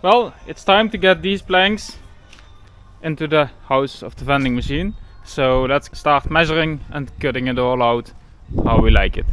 Well, it's time to get these planks into the house of the vending machine. So let's start measuring and cutting it all out how we like it.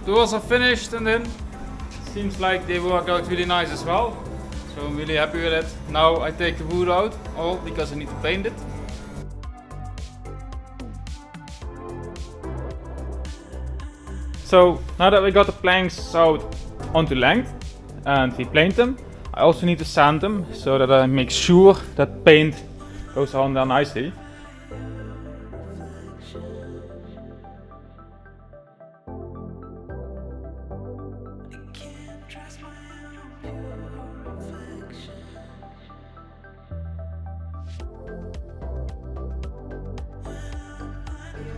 Doors are finished, and then seems like they work out really nice as well. So I'm really happy with it. Now I take the wood out, all because I need to paint it. So now that we got the planks out onto length and we planed them, I also need to sand them so that I make sure that paint goes on there nicely.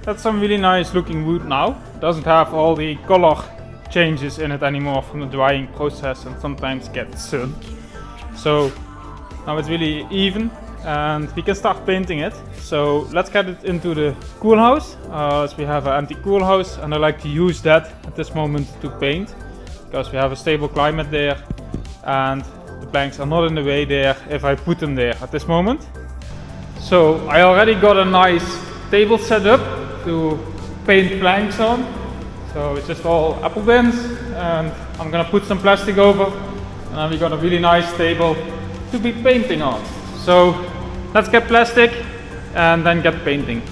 That's some really nice looking wood now. It doesn't have all the color changes in it anymore from the drying process and sometimes gets sun. So now it's really even and we can start painting it. So let's get it into the cool house, as we have an empty cool house and I like to use that at this moment to paint because we have a stable climate there and the planks are not in the way there if I put them there at this moment. So I already got a nice table set up to paint planks on. So it's just all apple bins and I'm gonna put some plastic over and then we got a really nice table to be painting on. So let's get plastic and then get painting.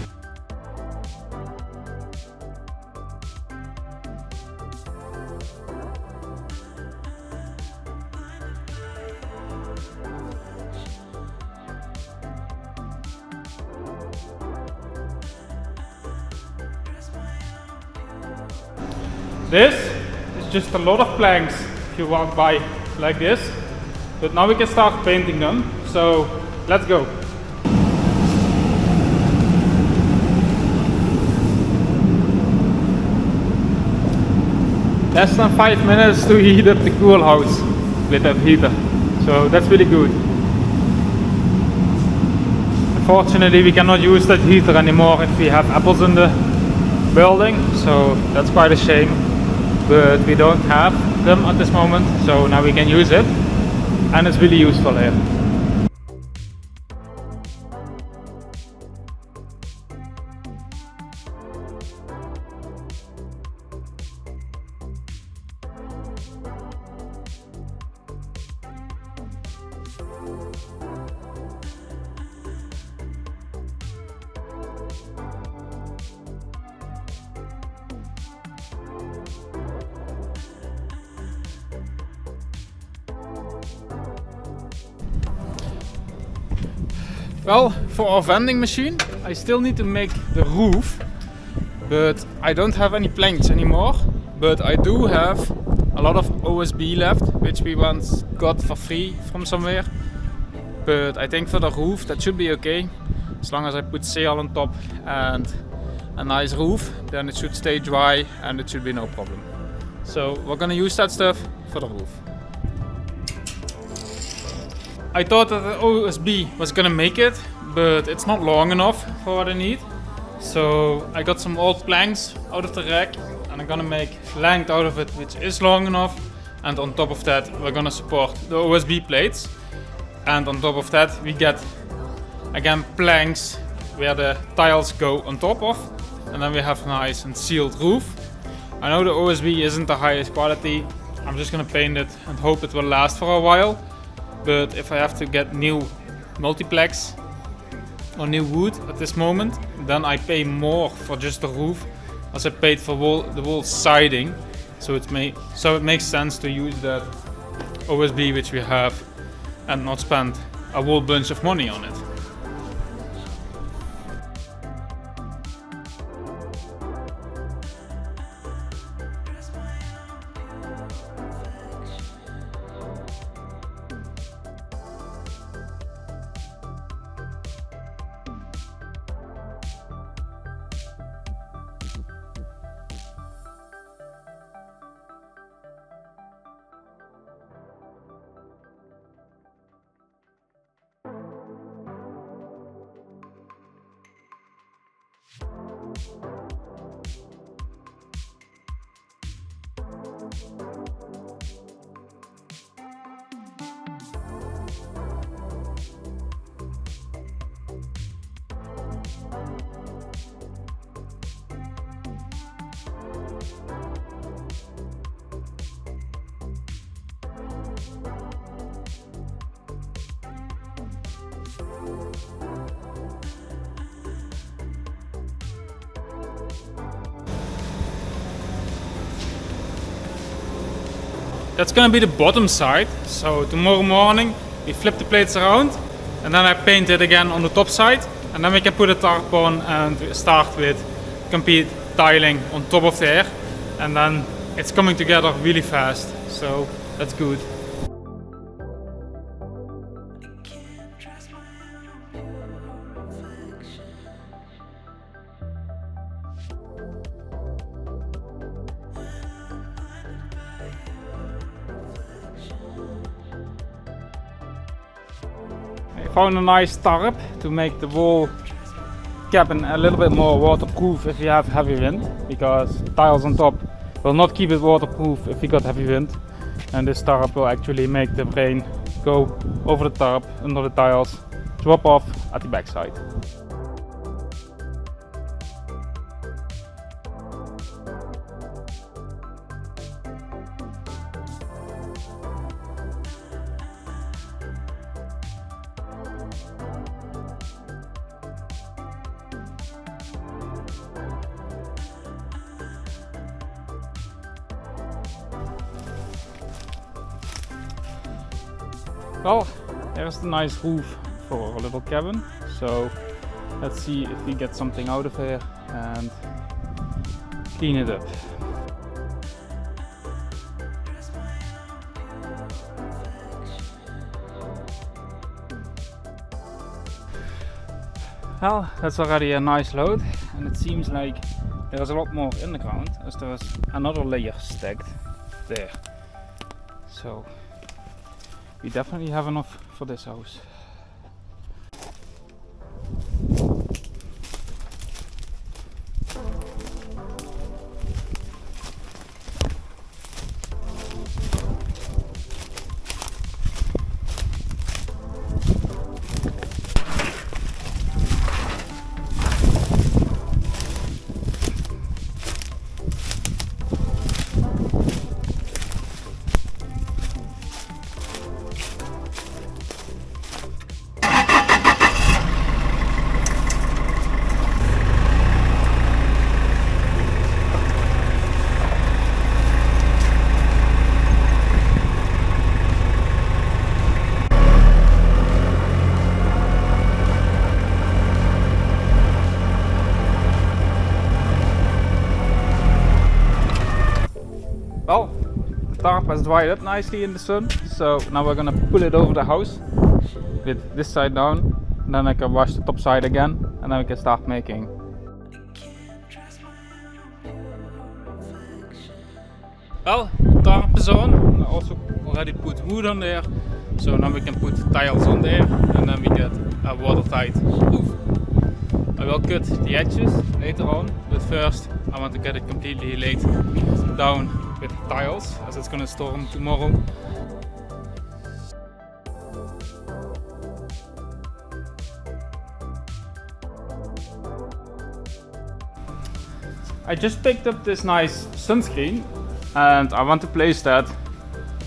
This is just a lot of planks if you walk by like this, but now we can start painting them, so let's go. Less than 5 minutes to heat up the cool house with that heater, so that's really good. Unfortunately we cannot use that heater anymore if we have apples in the building, so that's quite a shame. But we don't have them at this moment, so now we can use it and it's really useful here. Well, for our vending machine, I still need to make the roof, but I don't have any planks anymore. But I do have a lot of OSB left, which we once got for free from somewhere. But I think for the roof that should be okay. As long as I put sail on top and a nice roof, then it should stay dry and it should be no problem. So we're gonna use that stuff for the roof. I thought that the OSB was gonna make it, but it's not long enough for what I need. So I got some old planks out of the rack and I'm gonna make length out of it, which is long enough. And on top of that, we're gonna support the OSB plates. And on top of that, we get again planks where the tiles go on top of. And then we have a nice and sealed roof. I know the OSB isn't the highest quality. I'm just gonna paint it and hope it will last for a while. But if I have to get new multiplex or new wood at this moment, then I pay more for just the roof as I paid for the whole siding. So it makes sense to use that OSB which we have and not spend a whole bunch of money on it. That's gonna be the bottom side. So tomorrow morning we flip the plates around and then I paint it again on the top side, and then we can put a tarp on and start with complete tiling on top of there, and then it's coming together really fast, so that's good. Found a nice tarp to make the whole cabin a little bit more waterproof if you have heavy wind, because tiles on top will not keep it waterproof if you got heavy wind, and this tarp will actually make the rain go over the tarp, under the tiles, drop off at the back side. Well, there's the nice roof for our little cabin. So let's see if we get something out of here and clean it up. Well, that's already a nice load, and it seems like there's a lot more in the ground as there's another layer stacked there. So we definitely have enough for this house. Well, the tarp has dried up nicely in the sun, so now we're gonna pull it over the house with this side down then I can wash the top side again, and then we can start making. Well, tarp is on. I also already put wood on there, so now we can put tiles on there, and then we get a watertight roof. I will cut the edges later on, but first I want to get it completely laid down with tiles, as it's gonna storm tomorrow. I just picked up this nice sunscreen, and I want to place that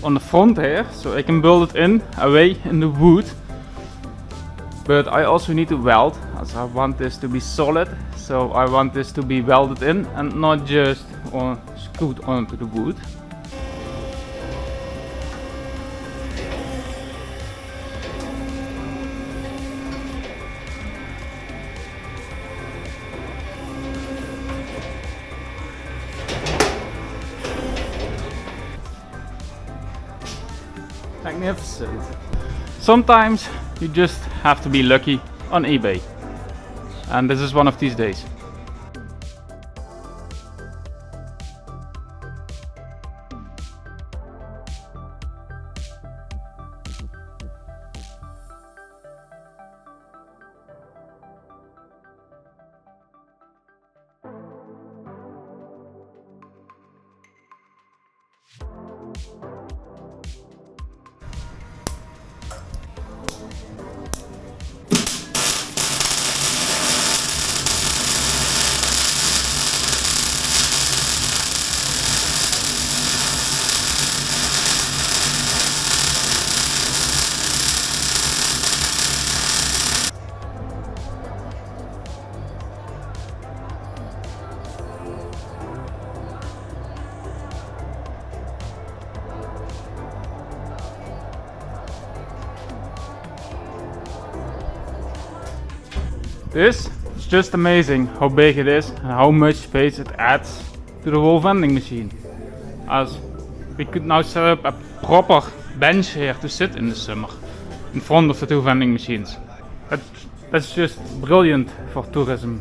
on the front here, so I can build it in away in the wood. But I also need to weld, as I want this to be solid, so I want this to be welded in and not just screwed onto the wood. Magnificent. Sometimes you just have to be lucky on eBay, and this is one of these days. This is just amazing how big it is and how much space it adds to the whole vending machine. As we could now set up a proper bench here to sit in the summer in front of the two vending machines. That's just brilliant for tourism.